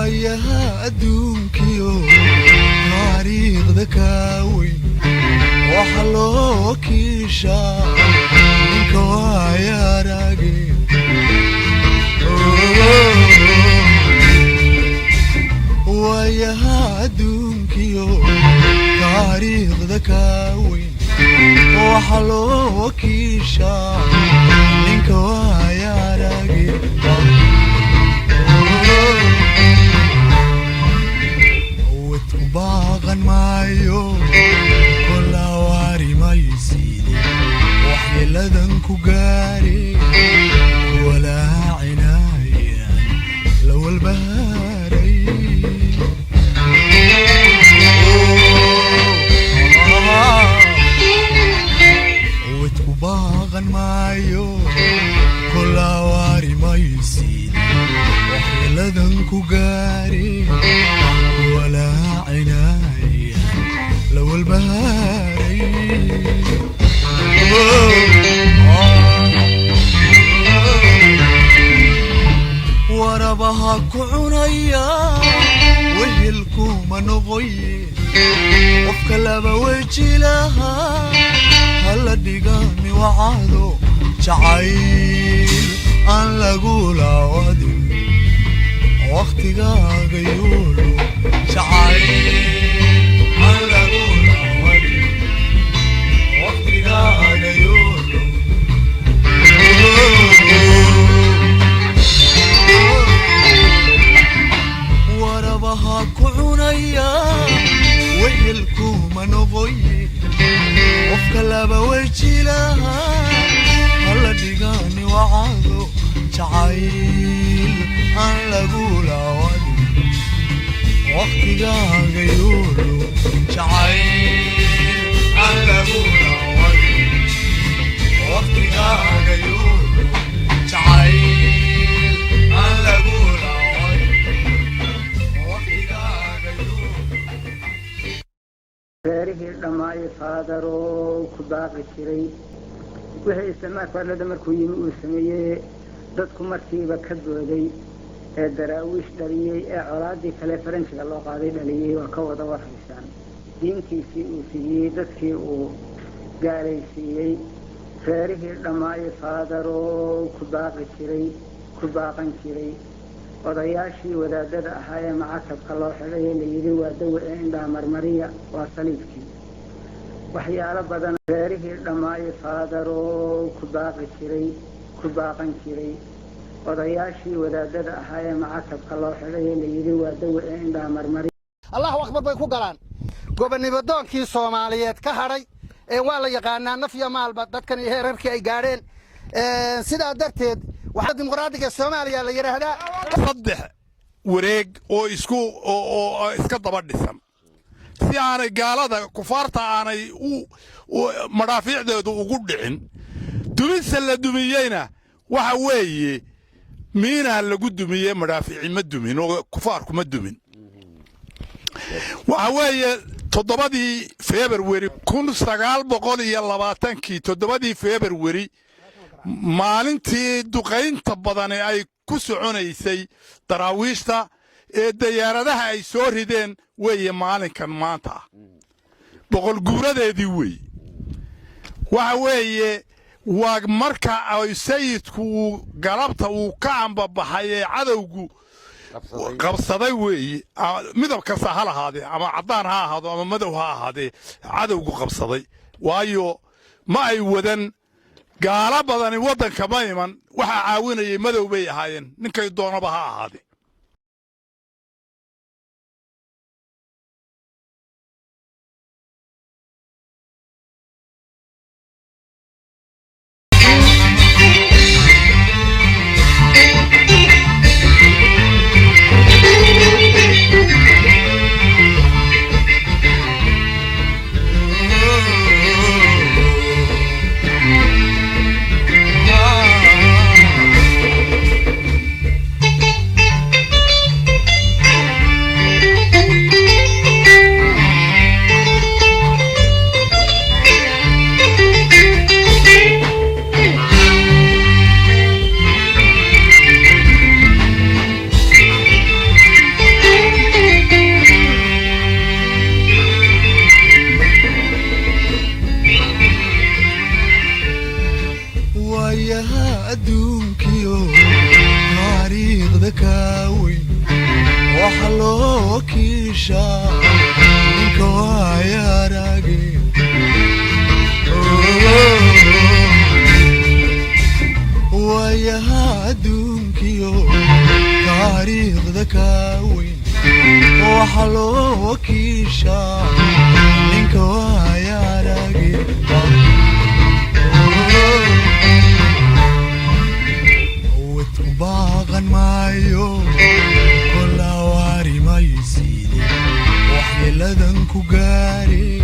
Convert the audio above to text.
وياها أدونكيو تاريخ ذكاوي وحلوكي شا نكوايا راقي وياها أدونكيو تاريخ ذكاوي وحلوكي شا نكوايا راقي وتباغن مايو كل واري ما يسيدي وحي لذنكو قاري ولا عناية لو الباري وتباغن مايو كل واري ما يسيدي وحي لذنكو قاري ولا عناية لو البهاري وربها كعنيا وهلكم نغي وفكلب وجي لها هلا دقامي وعادو جعيل أن لقول عوادي وقتها قيولو شعيل على قول عوادي وقتها قيولو وربها كعنيا ويلكم نغي وفكلب وجي لها هلا دقاني وعادو شعيل أن لقول عوادي وقتها قيولو شعيل أن لقول عوادي وقتها قيولو شعيل أن لقول عوادي وقتها قيولو تاريخ الدماء فادرو كباقي شري وهي السماء فلد مركوين وسميه dadku markiiba ka dooday ee daraawiish dhaliyay ee colaadii kale faransiga loo qaaday dhaliyay waa ka wada waraysan diintiisii uu siiyey dadkii uu gaalaysiiyey reerihii dhammaay faadaroo ku baaqan jiray odayaashii wadaadada ahaa ee macasabka loo xidhay la yidhi waa dawa ee indhaha marmariya waa saliibkii waxyaalo badan reerihii dhammaay faadaroo ku baaqan jiray odayaashii wadaadada ahaa ee macasabka loo xidhay la yidhi waa dawa ee indhaha marmari allahu akbar bay ku galaan gobonimo doonkii Soomaaliyeed ka haray ee waa la yaqaanaa naf iyo maalba dadkan heerarkii ay gaareen sidaa darteed waxa dimuqraadiga Soomaaliya la yiraahdaa saddex wareeg oo iska daba dhisan si aanay gaalada kufaarta aanay madaafiicdeedu ugu dhicin duminsa la dumiyeyna waxa weeye miina lagu dumiyey madaafiici ma dumin oo kufaarku ma dumin waxa weeye 7 February 1920 7 February maalintii duqeynta badan ay ku soconaysay daraawiishta ee diyaaradaha ay soo rideen weeye maalinkan maanta boqol guuradeedii weeye waxa weeye waa marka ay sayidku galabta uu ka ambabaxay cadawgu qabsaday weeye midabka sahal ahaade ama cadaan ha ahaado ama madow ha ahaade cadawgu qabsaday waayo ma ay wadan gaala badan wadanka ma iman waxa caawinayay madow bay ahaayeen ninkay doonaba ha ahaade وحلو كيشا منكوا يا راجل ويا هادونكيو تاريخ ذكاوين وحلو كيشا منكوا يا راجل وتباغن مايو كل واري ما يزيد وحي لذنكو قاري